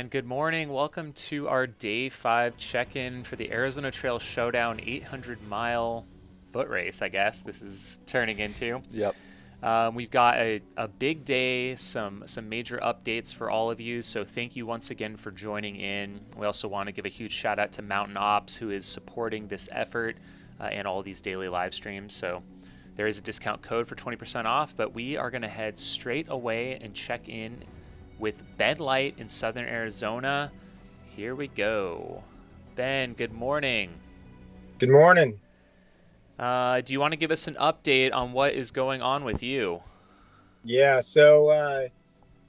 Good morning. Welcome to our day 5 check-in for the Arizona Trail Showdown 800-mile foot race, I guess this is turning into. Yep. We've got a big day, some major updates for all of you, so thank you once again for joining in. We also want to give a huge shout out to Mountain Ops, who is supporting this effort and all these daily live streams. So there is a discount code for 20% off, but we are going to head straight away and check in with Ben Light in southern Arizona. Here we go. Ben, good morning. Good morning. Do you want to give us an update on what is going on with you? Yeah, so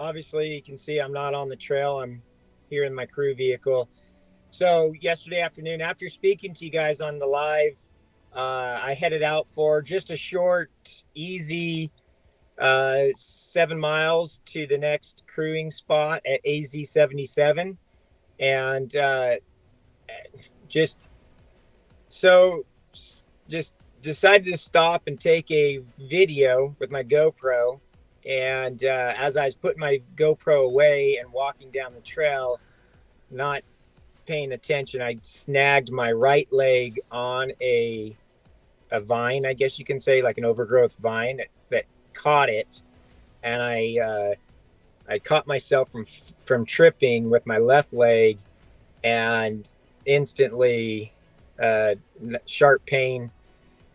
obviously you can see I'm not on the trail. I'm here in my crew vehicle. So yesterday afternoon, after speaking to you guys on the live, I headed out for just a short, easy 7 miles to the next crewing spot at AZ 77. And just decided to stop and take a video with my GoPro. And as I was putting my GoPro away and walking down the trail, not paying attention, I snagged my right leg on a vine, I guess you can say, like an overgrowth vine that caught it. And I caught myself from tripping with my left leg, and instantly sharp pain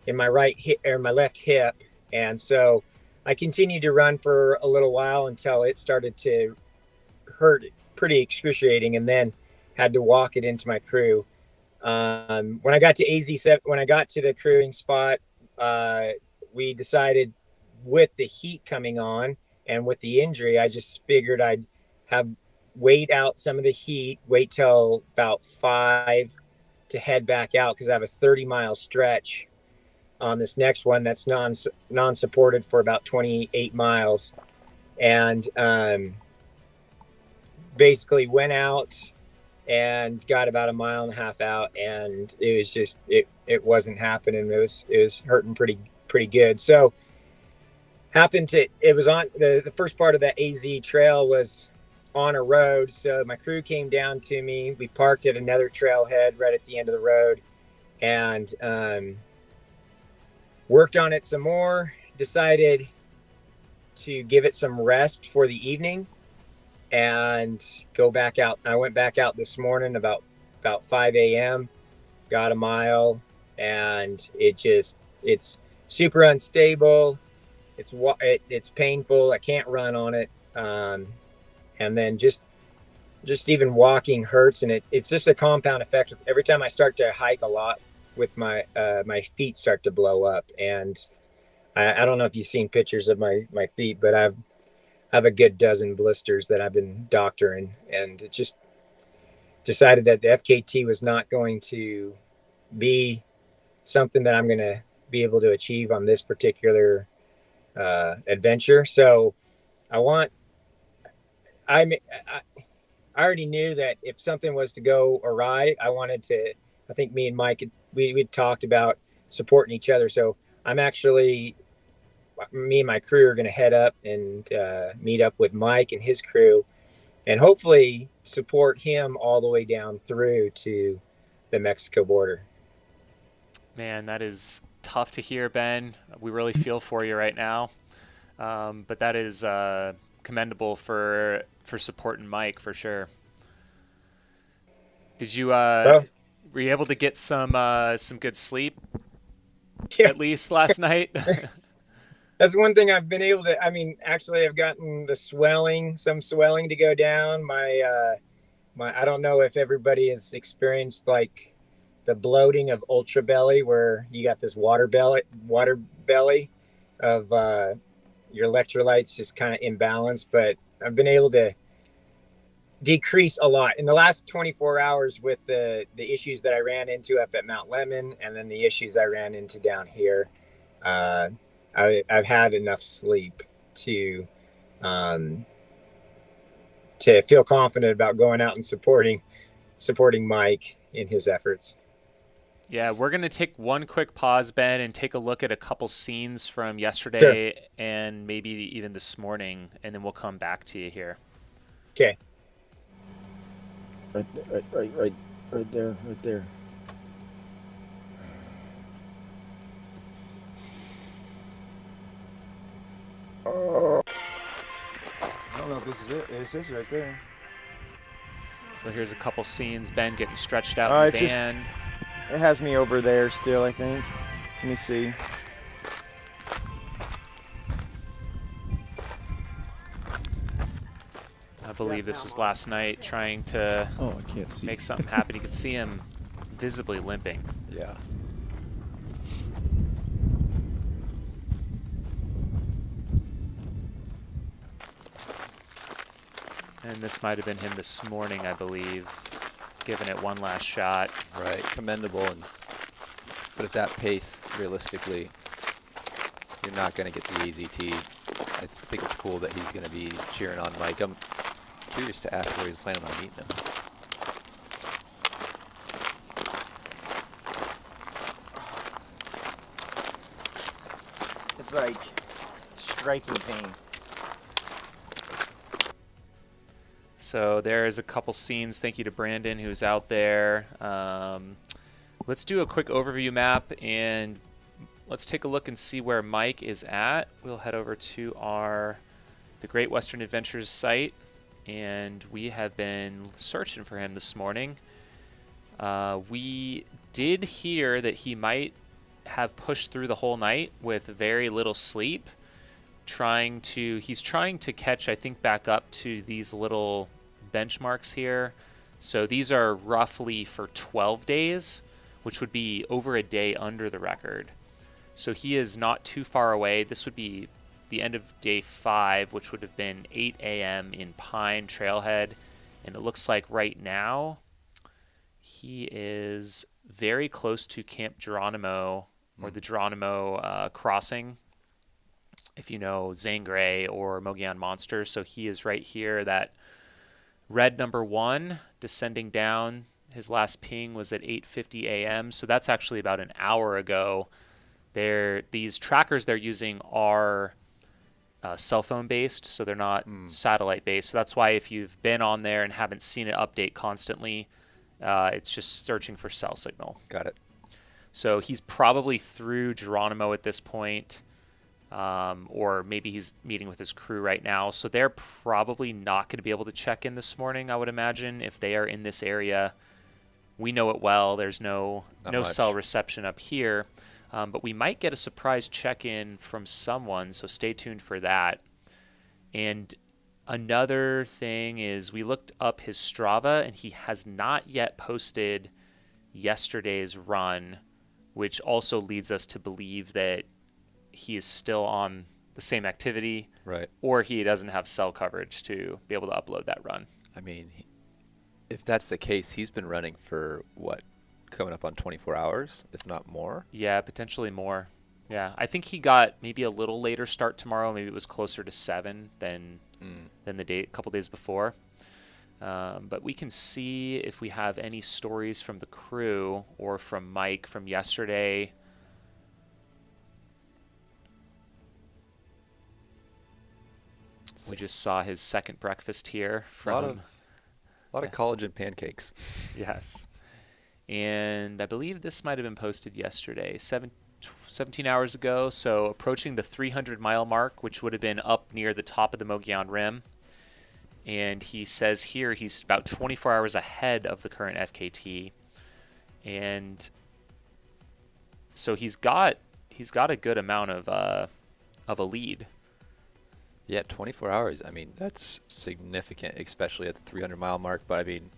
in my right hip or my left hip. And so I continued to run for a little while until it started to hurt pretty excruciating, and then had to walk it into my crew. When I got to AZ7, when I got to the crewing spot, we decided, with the heat coming on and with the injury, I just figured I'd wait out some of the heat, wait till about 5 to head back out, because I have a 30-mile stretch on this next one that's non-supported for about 28 miles. And basically went out and got about a mile and a half out, and it was just it wasn't happening. It was hurting pretty good. So it was on the first part of that AZ trail was on a road. So my crew came down to me. We parked at another trailhead right at the end of the road, and worked on it some more, decided to give it some rest for the evening and go back out. I went back out this morning about 5 a.m., got a mile, and it's super unstable. It's painful. I can't run on it. And then just even walking hurts, and it's just a compound effect. Every time I start to hike a lot with my feet start to blow up. And I don't know if you've seen pictures of my feet, but I have a good dozen blisters that I've been doctoring, and it just decided that the FKT was not going to be something that I'm going to be able to achieve on this particular adventure. So I already knew that if something was to go awry, I think me and Mike, we talked about supporting each other. So me and my crew are going to head up and meet up with Mike and his crew, and hopefully support him all the way down through to the Mexico border. Man, that is tough to hear, Ben. We really feel for you right now. But that is commendable for supporting Mike, for sure. Did you were you able to get some good sleep at least last night? That's one thing I've been able to. I mean, actually, I've gotten some swelling to go down. My I don't know if everybody has experienced like the bloating of ultra belly, where you got this water belly of your electrolytes just kind of imbalanced. But I've been able to decrease a lot in the last 24 hours with the issues that I ran into up at Mount Lemmon, and then the issues I ran into down here. I've had enough sleep to feel confident about going out and supporting Mike in his efforts. Yeah, we're going to take one quick pause, Ben, and take a look at a couple scenes from yesterday. Sure. And maybe even this morning, and then we'll come back to you here. Okay. Right there, right there, right there. Oh. I don't know if this is it. It's this right there. So here's a couple scenes. Ben getting stretched out in the van. It has me over there still, I think. Let me see. I believe this was last night, trying to I can't see. make something happen. You could see him visibly limping. Yeah. And this might have been him this morning, I believe, giving it one last shot. Right. Commendable. But at that pace, realistically, you're not going to get the AZT. I think it's cool that he's going to be cheering on Mike. I'm curious to ask where he's planning on meeting him. It's like striking pain. So there's a couple scenes. Thank you to Brandon, who's out there. Let's do a quick overview map, and let's take a look and see where Mike is at. We'll head over to the Great Western Adventures site, and we have been searching for him this morning. We did hear that he might have pushed through the whole night with very little sleep. He's trying to catch, I think, back up to these little benchmarks here. So these are roughly for 12 days, which would be over a day under the record. So he is not too far away. This would be the end of day 5, which would have been 8 a.m. in Pine Trailhead. And it looks like right now he is very close to Camp Geronimo, or the Geronimo crossing, if you know Zangray or Mogollon Monsters. So he is right here, that red number 1 descending down. His last ping was at 8:50 a.m. So that's actually about an hour ago. These trackers they're using are cell phone based, so they're not satellite based. So that's why if you've been on there and haven't seen it update constantly, it's just searching for cell signal. Got it. So he's probably through Geronimo at this point, or maybe he's meeting with his crew right now. So they're probably not going to be able to check in this morning, I would imagine, if they are in this area. We know it well. There's no cell reception up here. But we might get a surprise check-in from someone, so stay tuned for that. And another thing is we looked up his Strava, and he has not yet posted yesterday's run, which also leads us to believe that he is still on the same activity, right? Or he doesn't have cell coverage to be able to upload that run. I mean, if that's the case, he's been running for what? Coming up on 24 hours, if not more. Yeah, potentially more. Yeah, I think he got maybe a little later start tomorrow. Maybe it was closer to 7 than the couple days before. But we can see if we have any stories from the crew or from Mike from yesterday. We just saw his second breakfast here from a lot of collagen pancakes. Yes. And I believe this might have been posted yesterday, 17 hours ago. So approaching the 300-mile mark, which would have been up near the top of the Mogollon Rim. And he says here he's about 24 hours ahead of the current FKT. And so he's got a good amount of a lead. Yeah, 24 hours. I mean, that's significant, especially at the 300-mile mark. But I mean,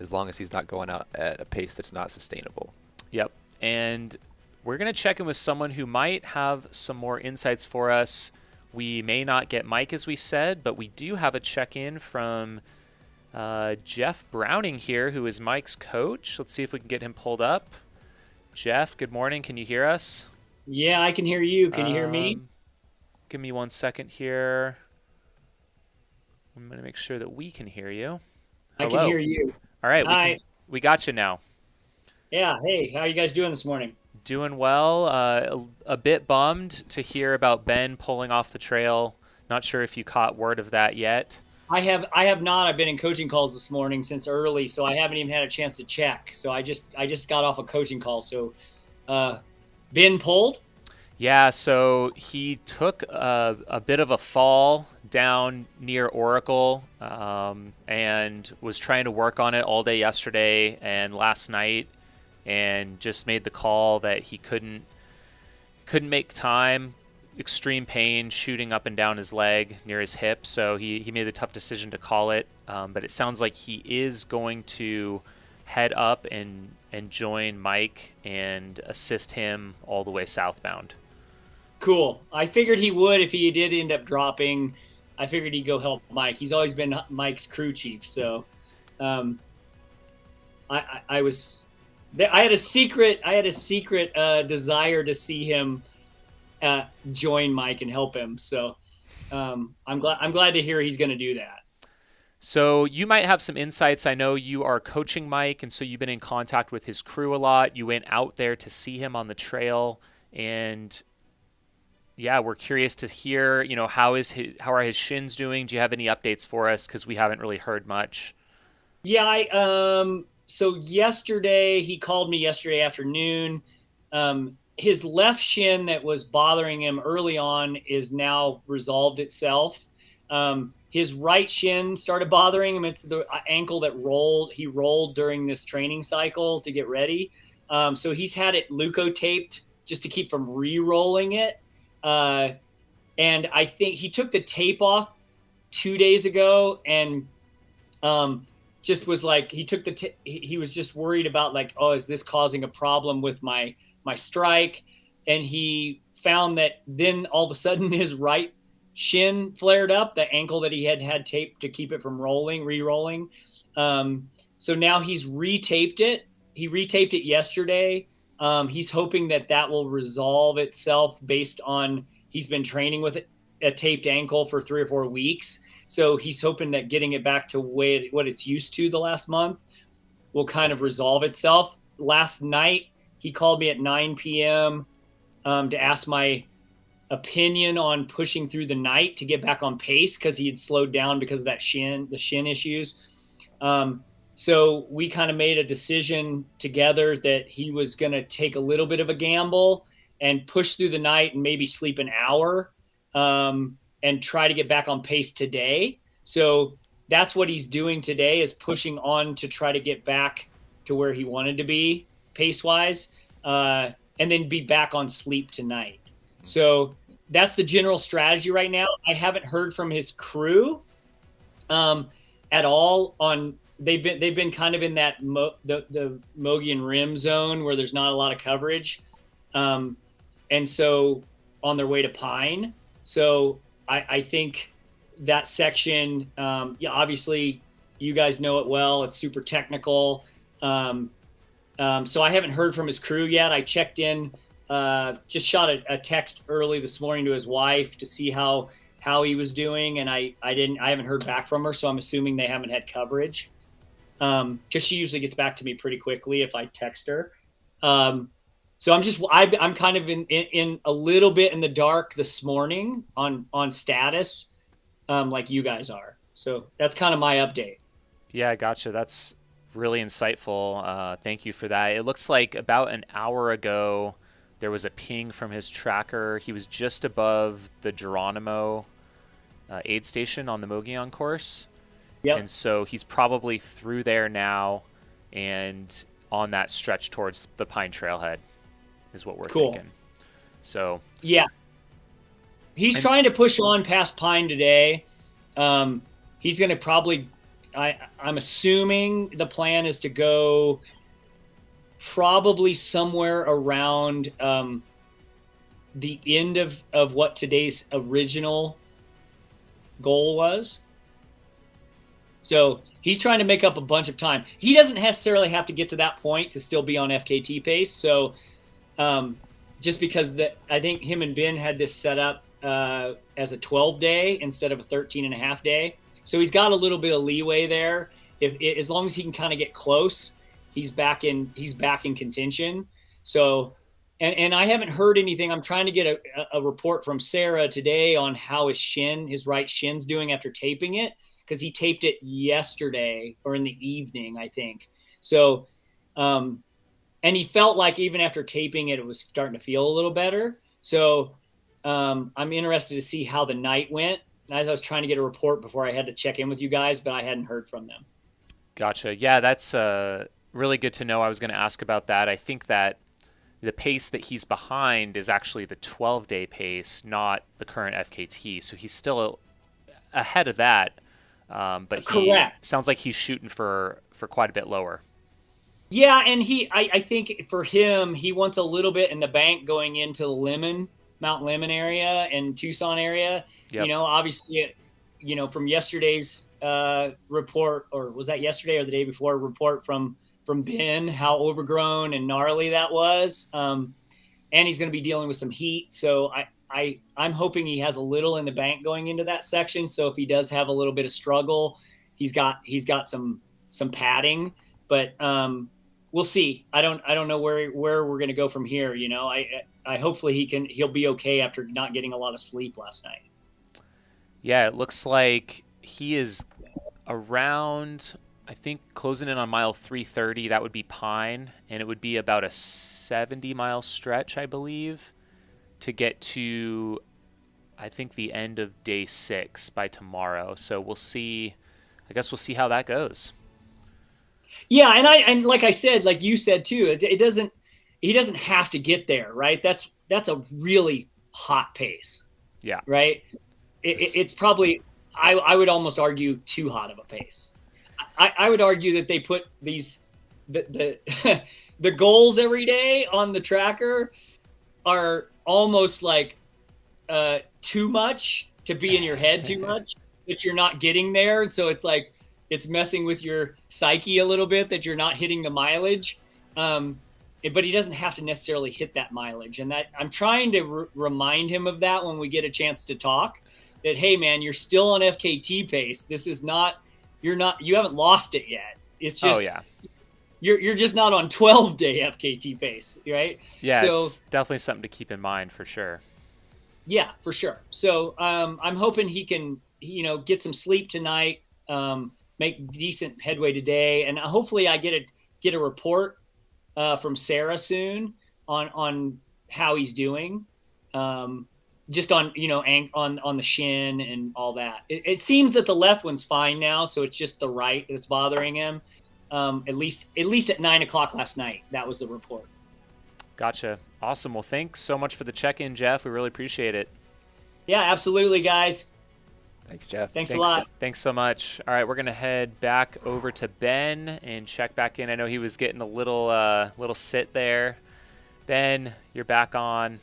as long as he's not going out at a pace that's not sustainable. Yep. And we're going to check in with someone who might have some more insights for us. We may not get Mike, as we said, but we do have a check-in from Jeff Browning here, who is Mike's coach. Let's see if we can get him pulled up. Jeff, good morning. Can you hear us? Yeah, I can hear you. Can you hear me? Give me 1 second here. I'm going to make sure that we can hear you. I can hear you. All right, Hi. we got you now. Yeah, hey, how are you guys doing this morning? Doing well. A bit bummed to hear about Ben pulling off the trail. Not sure if you caught word of that yet. I have not. I've been in coaching calls this morning since early, so I haven't even had a chance to check. So I just got off a coaching call. So, been pulled? Yeah, so he took a bit of a fall down near Oracle, and was trying to work on it all day yesterday and last night, and just made the call that he couldn't make time. Extreme pain shooting up and down his leg near his hip, so he made the tough decision to call it. But it sounds like he is going to head up and join Mike and assist him all the way southbound. Cool. I figured he would if he did end up dropping. I figured he'd go help Mike. He's always been Mike's crew chief, so I had a secret desire to see him join Mike and help him. So I'm glad to hear he's going to do that. So you might have some insights. I know you are coaching Mike, and so you've been in contact with his crew a lot. You went out there to see him on the trail, and yeah, we're curious to hear, how are his shins doing? Do you have any updates for us? Because we haven't really heard much. Yeah, so yesterday, he called me yesterday afternoon. His left shin that was bothering him early on is now resolved itself. His right shin started bothering him. It's the ankle that he rolled during this training cycle to get ready. So he's had it leuko-taped just to keep from re-rolling it. And I think he took the tape off 2 days ago, and just was like, he was just worried about like, oh, is this causing a problem with my strike? And he found that then all of a sudden his right shin flared up, the ankle that he had taped to keep it from re-rolling. So now he's retaped it. He retaped it yesterday. He's hoping that will resolve itself based on he's been training with a taped ankle for 3 or 4 weeks. So he's hoping that getting it back to what it's used to the last month will kind of resolve itself. Last night, he called me at 9 p.m. To ask my opinion on pushing through the night to get back on pace because he had slowed down because of the shin issues. So we kind of made a decision together that he was going to take a little bit of a gamble and push through the night and maybe sleep an hour, and try to get back on pace today. So that's what he's doing today, is pushing on to try to get back to where he wanted to be pace-wise, and then be back on sleep tonight. So that's the general strategy right now. I haven't heard from his crew at all on. They've been kind of in that the Mogian Rim zone where there's not a lot of coverage, and so on their way to Pine. So I think that section, obviously you guys know it well. It's super technical. So I haven't heard from his crew yet. I checked in, just shot a text early this morning to his wife to see how he was doing, and I haven't heard back from her, so I'm assuming they haven't had coverage. Because she usually gets back to me pretty quickly if I text her. So I'm kind of in a little bit in the dark this morning on status, like you guys are. So that's kind of my update. Yeah, gotcha. That's really insightful. Thank you for that. It looks like about an hour ago, there was a ping from his tracker. He was just above the Geronimo aid station on the Mogollon course. Yep. And so he's probably through there now and on that stretch towards the Pine Trailhead is what we're thinking. So yeah, he's trying to push on past Pine today. He's going to probably, I'm assuming the plan is to go probably somewhere around the end of what today's original goal was. So he's trying to make up a bunch of time. He doesn't necessarily have to get to that point to still be on FKT pace. So just because I think him and Ben had this set up as a 12-day instead of a 13.5-day. So he's got a little bit of leeway there. As long as he can kind of get close, he's back in contention. So, and I haven't heard anything. I'm trying to get a report from Sarah today on how his right shin's doing after taping it. because he taped it yesterday or in the evening, I think. So, and he felt like even after taping it, it was starting to feel a little better. So I'm interested to see how the night went. As I was trying to get a report before I had to check in with you guys, but I hadn't heard from them. Gotcha. Yeah, that's really good to know. I was going to ask about that. I think that the pace that he's behind is actually the 12-day pace, not the current FKT. So he's still ahead of that. But Correct. Sounds like he's shooting for quite a bit lower. Yeah, and I think for him, he wants a little bit in the bank going into the Mount Lemmon area and Tucson area. Yep. Obviously, from yesterday's report, or was that yesterday or the day before, report from Ben, how overgrown and gnarly that was. And he's going to be dealing with some heat. So I'm hoping he has a little in the bank going into that section. So if he does have a little bit of struggle, he's got some padding, but we'll see. I don't know where we're going to go from here. I hopefully he'll be okay after not getting a lot of sleep last night. Yeah, it looks like he is around, I think, closing in on mile 330. That would be Pine, and it would be about a 70-mile stretch, I believe, to get to, I think, the end of day 6 by tomorrow. So we'll see. I guess we'll see how that goes. Yeah, and like I said, like you said too, he doesn't have to get there, right? That's a really hot pace. Yeah. Right. It's probably, I would almost argue, too hot of a pace. I would argue that they put the goals every day on the tracker are almost like too much to be in your head too much, that you're not getting there. So it's like, it's messing with your psyche a little bit that you're not hitting the mileage. But he doesn't have to necessarily hit that mileage. And that I'm trying to remind him of that when we get a chance to talk, that, hey man, you're still on FKT pace. This is not, you haven't lost it yet. It's just, you're just not on 12-day FKT pace, right? Yeah, so, it's definitely something to keep in mind for sure. Yeah, for sure. So I'm hoping he can, get some sleep tonight, make decent headway today, and hopefully I get a report from Sarah soon on how he's doing, just on on the shin and all that. It seems that the left one's fine now, so it's just the right that's bothering him. At least at 9 o'clock last night, that was the report. Gotcha. Awesome. Well, thanks so much for the check-in, Jeff. We really appreciate it. Yeah, absolutely, guys. Thanks, Jeff. Thanks a lot. Thanks so much. All right, we're going to head back over to Ben and check back in. I know he was getting a little sit there. Ben, you're back on.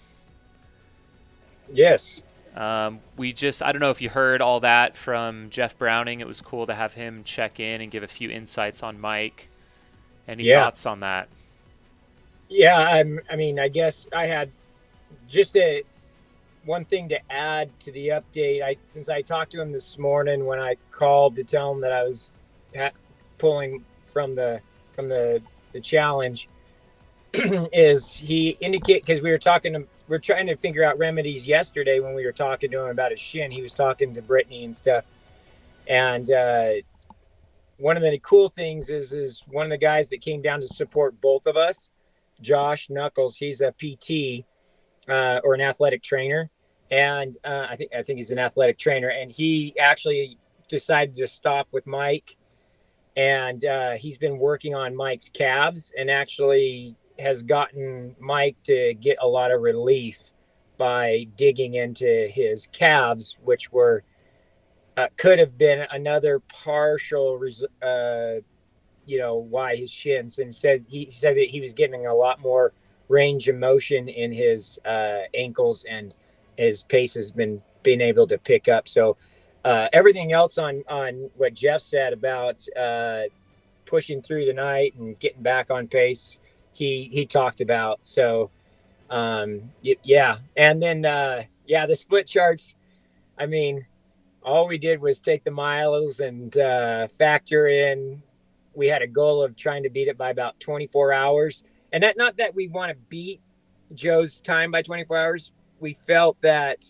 Yes. I don't know if you heard all that from Jeff Browning. It was cool to have him check in and give a few insights on Mike. Any thoughts on that? Yeah, I mean, I guess I had just one thing to add to the update. Since I talked to him this morning when I called to tell him that I was pulling from the challenge, is he indicate, because we were trying to figure out remedies yesterday when we were talking to him about his shin. He was talking to Brittany and stuff, and one of the cool things is one of the guys that came down to support both of us, Josh Knuckles. He's a PT. Or an athletic trainer, and I think he's an athletic trainer, and he actually decided to stop with Mike, and he's been working on Mike's calves, and actually has gotten Mike to get a lot of relief by digging into his calves, which were could have been another partial why his shins, and he said that he was getting a lot more range of motion in his ankles, and his pace has been able to pick up. So everything else on what Jeff said about pushing through the night and getting back on pace, he talked about. So yeah. And then the split charts, I mean, all we did was take the miles and factor in, we had a goal of trying to beat it by about 24 hours. And not that we want to beat Joe's time by 24 hours. We felt that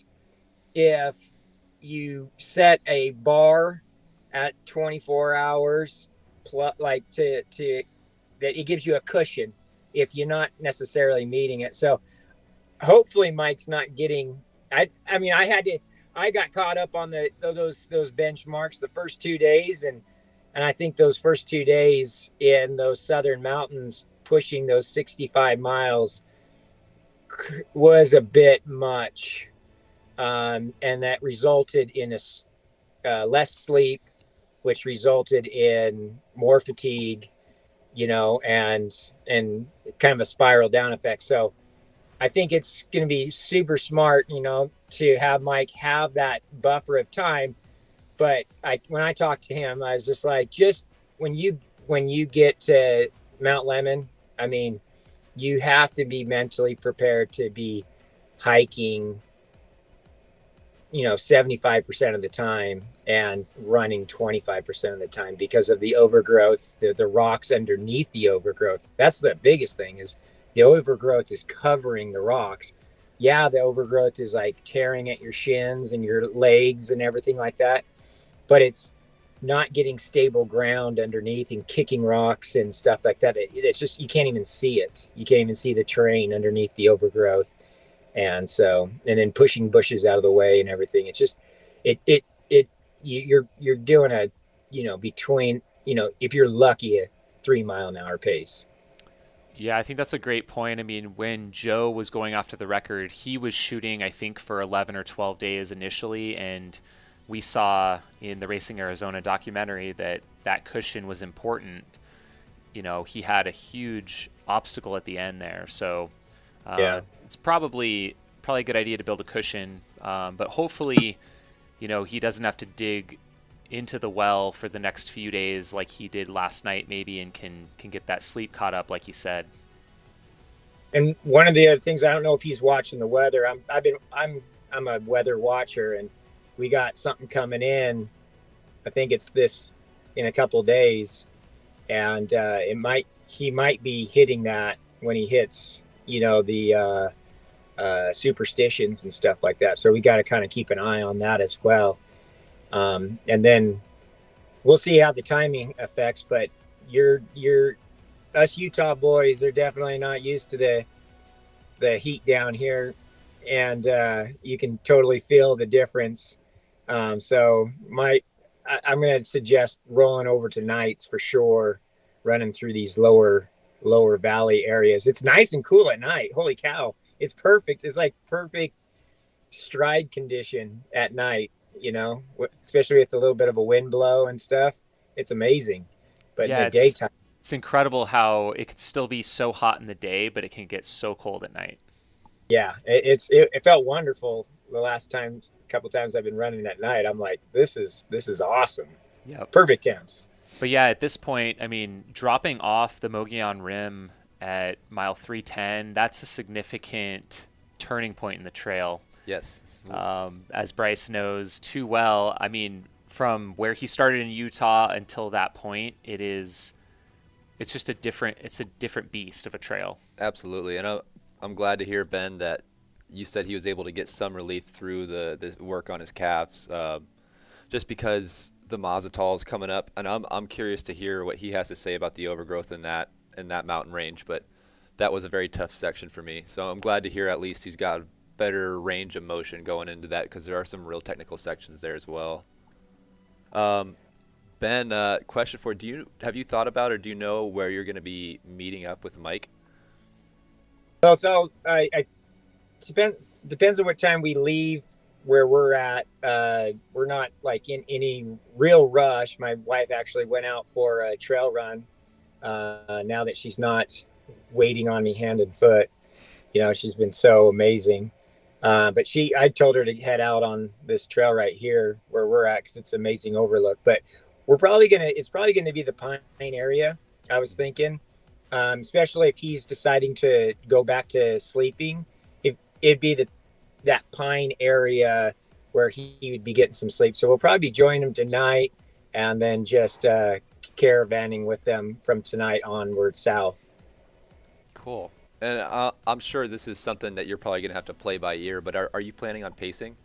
if you set a bar at 24 hours plus, like to that it gives you a cushion if you're not necessarily meeting it. So hopefully Mike's not getting, I mean, I got caught up on those benchmarks the first 2 days. And I think those first 2 days in those southern mountains, pushing those 65 miles was a bit much. And that resulted in less sleep, which resulted in more fatigue, and kind of a spiral down effect. So I think it's going to be super smart, to have Mike have that buffer of time. But when I talked to him, I was just like, just when you get to Mount Lemmon, I mean, you have to be mentally prepared to be hiking, 75% of the time and running 25% of the time because of the overgrowth, the rocks underneath the overgrowth. That's the biggest thing, is the overgrowth is covering the rocks. Yeah, the overgrowth is like tearing at your shins and your legs and everything like that, but it's not getting stable ground underneath and kicking rocks and stuff like that. It's just, you can't even see it. You can't even see the terrain underneath the overgrowth. And then pushing bushes out of the way and everything. It's just, you're doing between, if you're lucky, a 3 mile an hour pace. Yeah, I think that's a great point. I mean, when Joe was going after the record, he was shooting, I think, for 11 or 12 days initially. And we saw in the Racing Arizona documentary that cushion was important. He had a huge obstacle at the end there. So it's probably a good idea to build a cushion. But hopefully, he doesn't have to dig into the well for the next few days like he did last night maybe, and can get that sleep caught up like you said. And one of the other things, I don't know if he's watching the weather. I'm a weather watcher, and we got something coming in. I think it's this in a couple of days, and he might be hitting that when he hits the superstitions and stuff like that. So we got to kind of keep an eye on that as well. And then we'll see how the timing affects, but us Utah boys are definitely not used to the heat down here. And, you can totally feel the difference. So I'm going to suggest rolling over to nights for sure, running through these lower valley areas. It's nice and cool at night. Holy cow. It's perfect. It's like perfect stride condition at night, especially with a little bit of a wind blow and stuff. It's amazing. But in the daytime, it's incredible how it can still be so hot in the day, but it can get so cold at night. Yeah, it felt wonderful the couple times I've been running at night. I'm like, this is awesome. Yeah, perfect temps. But yeah, at this point, I mean, dropping off the Mogollon Rim at mile 310, that's a significant turning point in the trail. Yes. As Bryce knows too well, I mean, from where he started in Utah until that point, it's just a different beast of a trail. Absolutely. And I'm glad to hear, Ben, that you said he was able to get some relief through the work on his calves, just because the Mazatol is coming up, and I'm curious to hear what he has to say about the overgrowth in that mountain range. But that was a very tough section for me, so I'm glad to hear at least he's got better range of motion going into that, because there are some real technical sections there as well. Ben, question for you: have you thought about, or do you know where you're going to be meeting up with Mike? Well, so I depends on what time we leave where we're at. We're not like in any real rush. My wife actually went out for a trail run. Now that she's not waiting on me hand and foot, she's been so amazing. But I told her to head out on this trail right here where we're at, because it's amazing overlook. But it's probably gonna be the Pine area, I was thinking. Especially if he's deciding to go back to sleeping, it'd be that Pine area where he would be getting some sleep. So we'll probably join him tonight, and then just caravanning with them from tonight onward south. Cool. And I'm sure this is something that you're probably going to have to play by ear, but are you planning on pacing?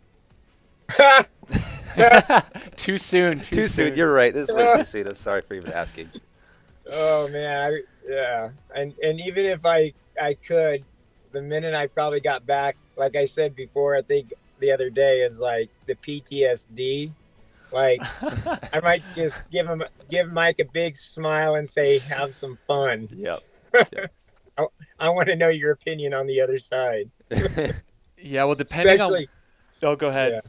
Too soon. Too soon. You're right. This is way too soon. I'm sorry for even asking. Oh man, yeah. And even if I could, the minute I probably got back, like I said before, I think the other day, is like the PTSD. Like I might just give Mike a big smile and say, "Have some fun." Yep. I want to know your opinion on the other side. Yeah, well, depending Especially, on. Oh, go ahead. Yeah.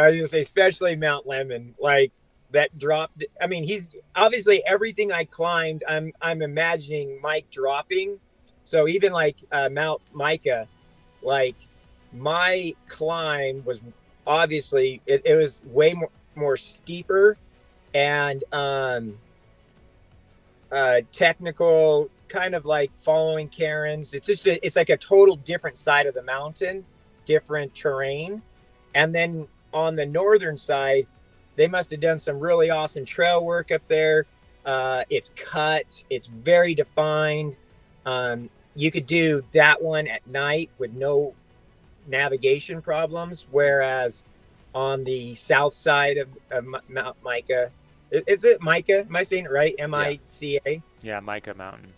I was gonna say, especially Mount Lemon, like that dropped. I mean, he's obviously everything I climbed. I'm imagining Mike dropping. So even like Mount Micah, like my climb was obviously it was way more steeper and technical, kind of like following cairns. It's just it's like a total different side of the mountain, different terrain, and then on the northern side, they must have done some really awesome trail work up there. It's cut. It's very defined. You could do that one at night with no navigation problems, whereas on the south side of Mount Micah, is it Micah? Am I saying it right? M-I-C-A? Yeah, Micah Mountain.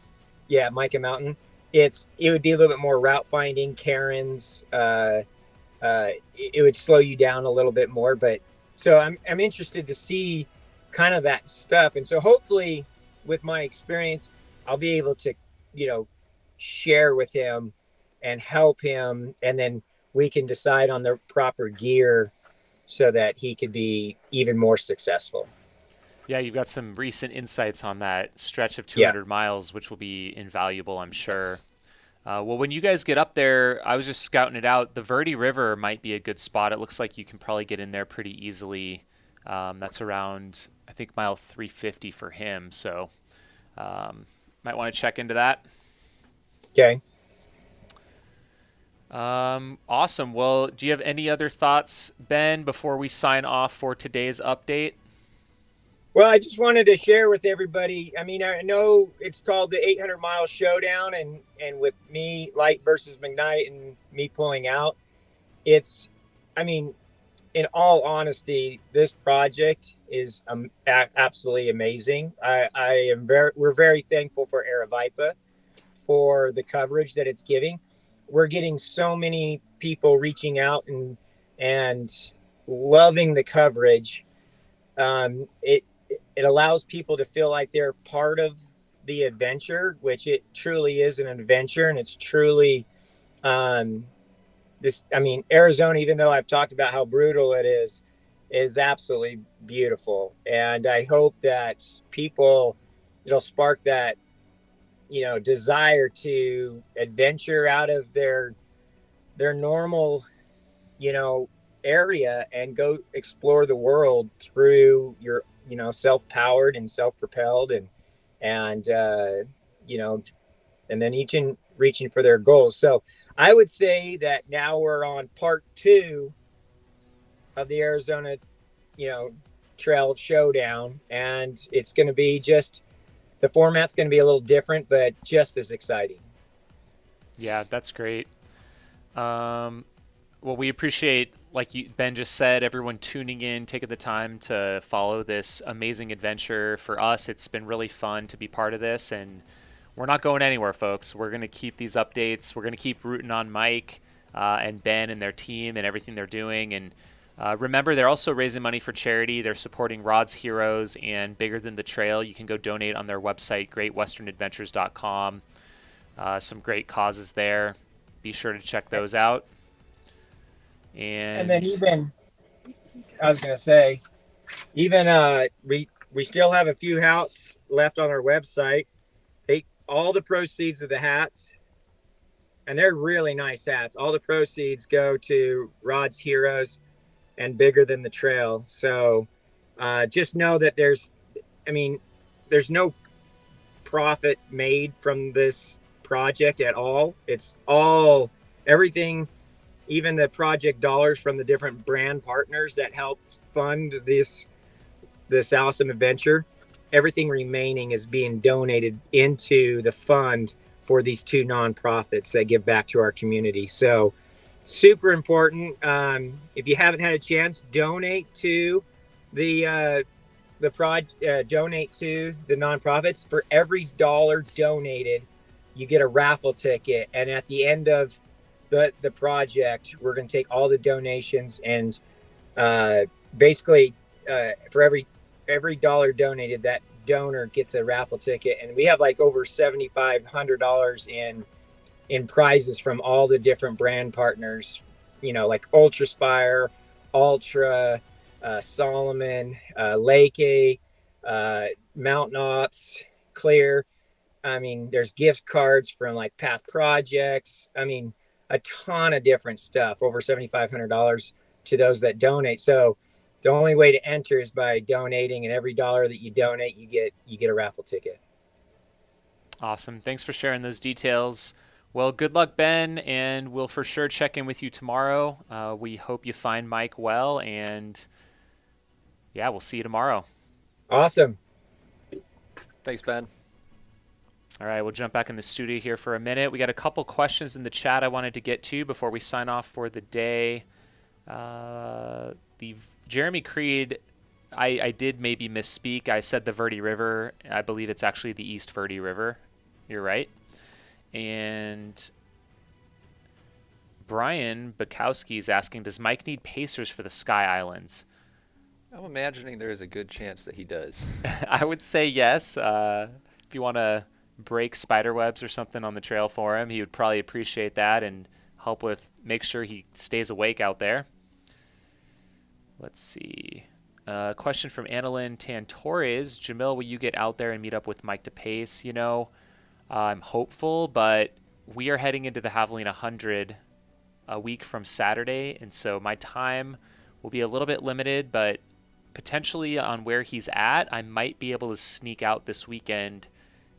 Yeah, Micah Mountain. It would be a little bit more route finding, cairns. It would slow you down a little bit more, but so I'm interested to see kind of that stuff. And so hopefully with my experience, I'll be able to, share with him and help him. And then we can decide on the proper gear so that he could be even more successful. Yeah, you've got some recent insights on that stretch of 200 miles, which will be invaluable, I'm sure. Yes. Well, when you guys get up there, I was just scouting it out. The Verde River might be a good spot. It looks like you can probably get in there pretty easily. That's around, I think, mile 350 for him. So might want to check into that. Okay. Awesome. Well, do you have any other thoughts, Ben, before we sign off for today's update? Well, I just wanted to share with everybody. I mean, I know it's called the 800-mile Showdown, and with me, Light versus McKnight, and me pulling out, it's, I mean, in all honesty, this project is absolutely amazing. We're very thankful for Aravaipa for the coverage that it's giving. We're getting so many people reaching out and loving the coverage. It allows people to feel like they're part of the adventure, which it truly is an adventure. And it's truly Arizona, even though I've talked about how brutal it is absolutely beautiful. And I hope that it'll spark that, desire to adventure out of their normal, area and go explore the world through your, self-powered and self-propelled and then reaching for their goals. So I would say that now we're on part 2 of the Arizona, Trail Showdown, and it's going to be the format's going to be a little different, but just as exciting. Yeah, that's great. Well, we appreciate, like Ben just said, everyone tuning in, taking the time to follow this amazing adventure. For us, it's been really fun to be part of this, and we're not going anywhere, folks. We're going to keep these updates. We're going to keep rooting on Mike and Ben and their team and everything they're doing. And remember, they're also raising money for charity. They're supporting Rod's Heroes and Bigger Than the Trail. You can go donate on their website, greatwesternadventures.com. Some great causes there. Be sure to check those out. And then I was going to say, we still have a few hats left on our website. All the proceeds of the hats, and they're really nice hats, all the proceeds go to Rod's Heroes and Bigger Than the Trail. So just know that there's no profit made from this project at all. It's all, everything, even the project dollars from the different brand partners that helped fund this awesome adventure, everything remaining is being donated into the fund for these 2 nonprofits that give back to our community. So super important. If you haven't had a chance, donate to the donate to the nonprofits. For every dollar donated, you get a raffle ticket, and at the end of the project, we're going to take all the donations and basically for every dollar donated, that donor gets a raffle ticket, and we have like over $7,500 in prizes from all the different brand partners, like Ultraspire, Ultra, Solomon, Lake Mountain Ops, Clear. I mean, there's gift cards from like Path Projects. I mean, a ton of different stuff, over $7,500 to those that donate. So the only way to enter is by donating, and every dollar that you donate, you get a raffle ticket. Awesome. Thanks for sharing those details. Well, good luck, Ben, and we'll for sure check in with you tomorrow. We hope you find Mike well, and yeah, we'll see you tomorrow. Awesome. Thanks, Ben. All right, we'll jump back in the studio here for a minute. We got a couple questions in the chat I wanted to get to before we sign off for the day. The Jeremy Creed, I did maybe misspeak. I said the Verde River. I believe it's actually the East Verde River. You're right. And Brian Bukowski is asking, does Mike need pacers for the Sky Islands? I'm imagining there is a good chance that he does. I would say yes. If you want to break spider webs or something on the trail for him, he would probably appreciate that and help with make sure he stays awake out there. Let's see. Question from Annalyn Tantores. Jamil, will you get out there and meet up with Mike to pace? I'm hopeful, but we are heading into the Javelina 100 a week from Saturday, and so my time will be a little bit limited, but potentially on where he's at, I might be able to sneak out this weekend,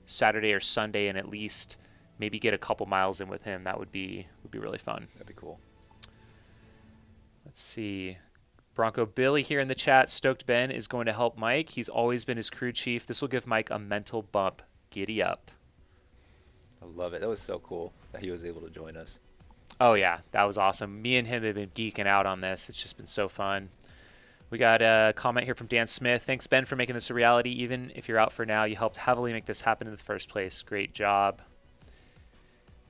Saturday or Sunday, and at least maybe get a couple miles in with him. That would be really fun. That'd be cool. Let's see. Bronco Billy here in the chat. Stoked Ben is going to help Mike. He's always been his crew chief. This will give Mike a mental bump. Giddy up. I love it. That was so cool that he was able to join us. Oh, yeah. That was awesome. Me and him have been geeking out on this. It's just been so fun. We got a comment here from Dan Smith. Thanks, Ben, for making this a reality. Even if you're out for now, you helped heavily make this happen in the first place. Great job.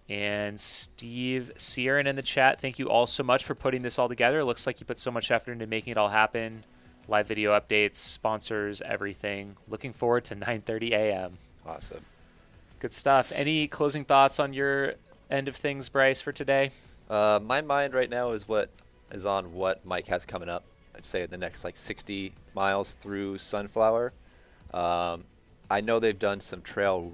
And Steve Sieran in the chat. Thank you all so much for putting this all together. It looks like you put so much effort into making it all happen. Live video updates, sponsors, everything. Looking forward to 9:30 a.m. Awesome. Good stuff. Any closing thoughts on your end of things, Bryce, for today? My mind right now is on what Mike has coming up. I'd say the next 60 miles through Sunflower. I know they've done some trail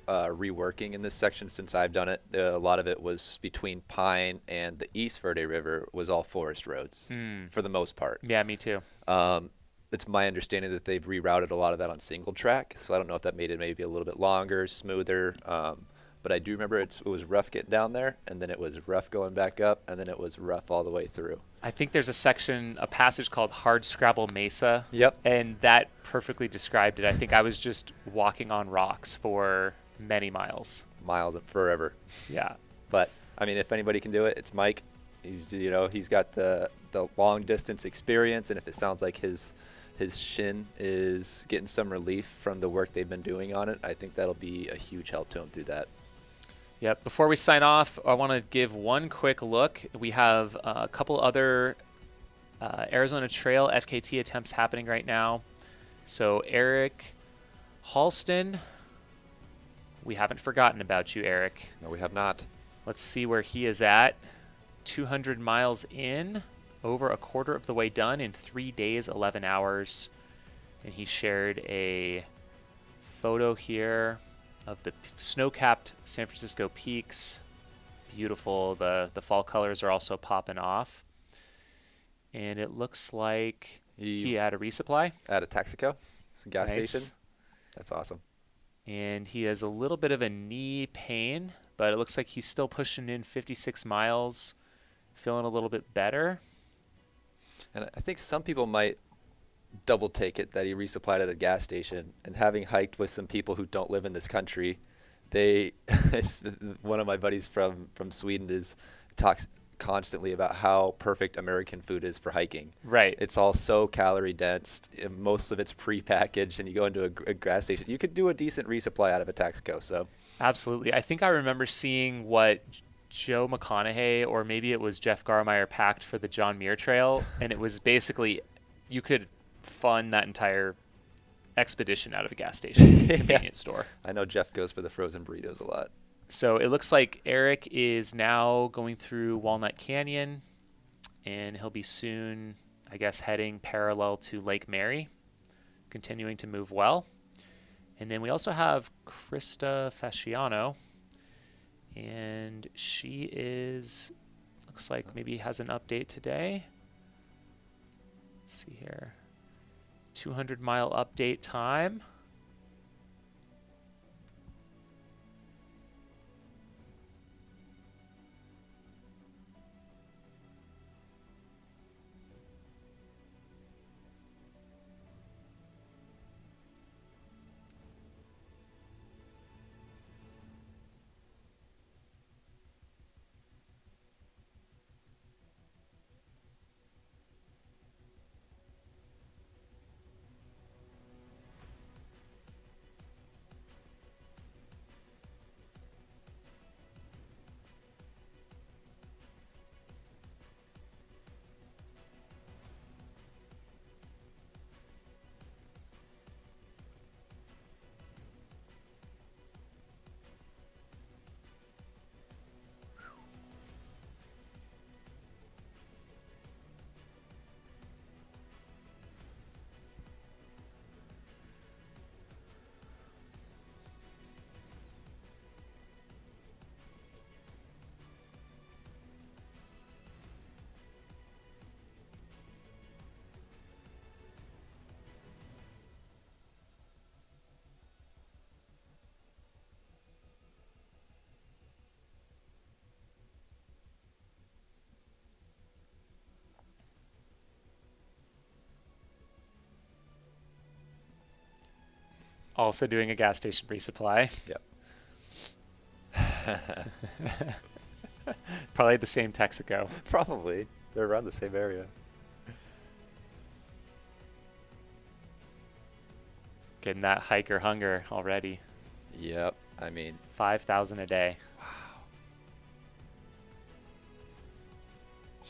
reworking in this section since I've done it. A lot of it was between Pine and the East Verde River was all forest roads for the most part. Yeah, me too. It's my understanding that they've rerouted a lot of that on single track, so I don't know if that made it maybe a little bit longer, smoother. But I do remember it was rough getting down there, and then it was rough going back up, and then it was rough all the way through. I think there's a passage called Hard Scrabble Mesa. Yep. And that perfectly described it. I think I was just walking on rocks for many miles. Miles and forever. Yeah. But, I mean, if anybody can do it, it's Mike. He's got the long distance experience, and if it sounds like his shin is getting some relief from the work they've been doing on it, I think that'll be a huge help to him through that. Yep. Before we sign off, I want to give one quick look. We have a couple other Arizona Trail FKT attempts happening right now. So Eric Halston, we haven't forgotten about you, Eric. No, we have not. Let's see where he is at. 200 miles in, over a quarter of the way done in 3 days, 11 hours. And he shared a photo here of the snow-capped San Francisco peaks. Beautiful. The fall colors are also popping off. And it looks like he had a resupply. At a Texaco. It's a gas Nice. station. That's awesome. And he has a little bit of a knee pain, but it looks like he's still pushing in 56 miles, feeling a little bit better. And I think some people might double take it that he resupplied at a gas station, and having hiked with some people who don't live in this country, one of my buddies from Sweden talks constantly about how perfect American food is for hiking. Right. It's all so calorie dense. Most of it's prepackaged, and you go into a gas station. You could do a decent resupply out of a Texaco. So Absolutely. I think I remember seeing what Joe McConaughey or maybe it was Jeff Garmeyer packed for the John Muir Trail, and it was basically you could fund that entire expedition out of a gas station convenience store. I know Jeff goes for the frozen burritos a lot. So it looks like Eric is now going through Walnut Canyon, and he'll be soon, I guess, heading parallel to Lake Mary, continuing to move well. And then we also have Krista Fasciano, and she looks like maybe has an update today. Let's see here. 200-mile update time. Also doing a gas station resupply. Yep. Probably the same Texaco. Probably. They're around the same area. Getting that hiker hunger already. Yep. I mean, 5,000 a day.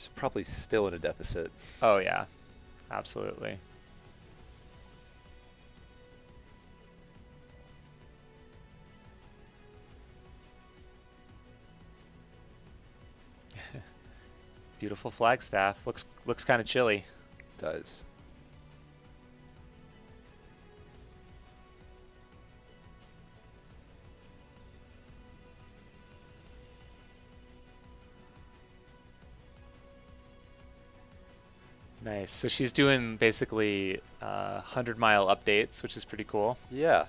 she's probably still in a deficit. Oh, yeah. Absolutely. Beautiful Flagstaff. Looks kind of chilly. Does. Nice. So she's doing basically 100-mile updates, which is pretty cool. Yeah.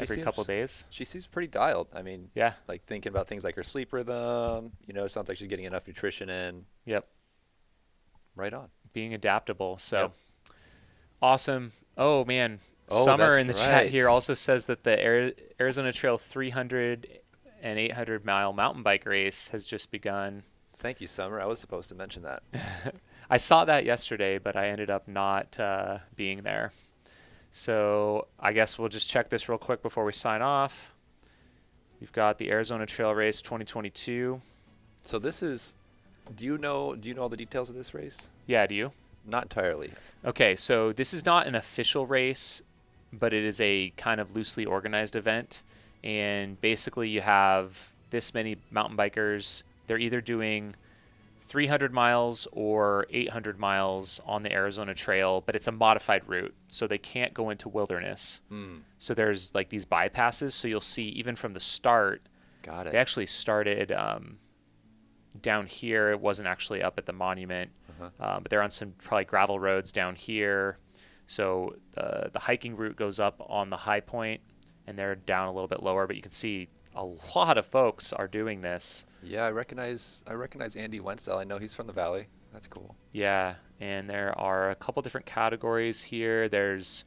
Every couple days. She seems pretty dialed. I mean, Yeah. like thinking about things like her sleep rhythm. It sounds like she's getting enough nutrition in. Yep. Right on. Being adaptable. So Yep. awesome. Oh, man. Oh, Summer that's in the chat right. here also says that the Arizona Trail 300 and 800-mile mountain bike race has just begun. Thank you, Summer. I was supposed to mention that. I saw that yesterday, but I ended up not being there. So I guess we'll just check this real quick before we sign off. We've got the Arizona Trail Race 2022. So this is, do you know all the details of this race? Yeah, do you? Not entirely. Okay, so this is not an official race, but it is a kind of loosely organized event. And basically you have this many mountain bikers. They're either doing 300 miles or 800 miles on the Arizona Trail, but it's a modified route, so they can't go into wilderness. So there's like these bypasses, so you'll see even from the start, Got it. they actually started down here. It wasn't actually up at the monument, but they're on some probably gravel roads down here. So the hiking route goes up on the high point, and they're down a little bit lower, but you can see a lot of folks are doing this. Yeah, I recognize Andy Wenzel. I know he's from the Valley. That's cool. Yeah, and there are a couple different categories here. There's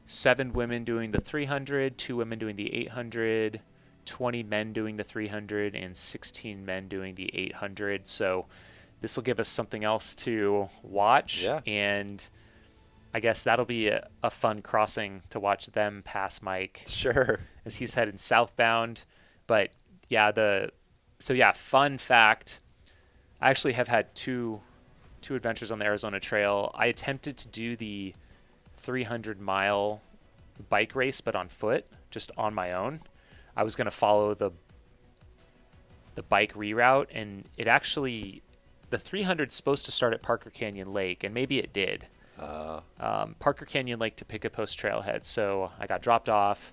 7 women doing the 300, 2 women doing the 800, 20 men doing the 300, and 16 men doing the 800. So this will give us something else to watch. Yeah. And I guess that'll be a fun crossing to watch them pass Mike. Sure. As he's heading southbound. But yeah, fun fact. I actually have had two adventures on the Arizona Trail. I attempted to do the 300-mile bike race, but on foot, just on my own. I was going to follow the bike reroute, and it actually, the 300 is supposed to start at Parker Canyon Lake, and maybe it did. Parker Canyon Lake to Picket Post Trailhead. So I got dropped off.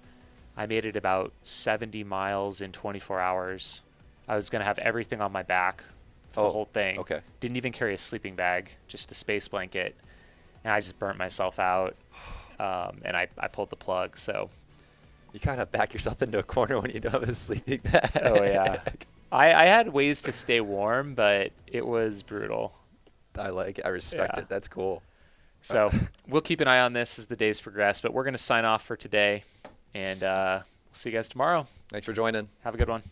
I made it about 70 miles in 24 hours. I was going to have everything on my back for the whole thing. Okay. Didn't even carry a sleeping bag, just a space blanket. And I just burnt myself out. And I pulled the plug. So You kind of back yourself into a corner when you don't have a sleeping bag. Oh, yeah. I had ways to stay warm, but it was brutal. I respect it. That's cool. So we'll keep an eye on this as the days progress, but we're going to sign off for today, and we'll see you guys tomorrow. Thanks for joining. Have a good one.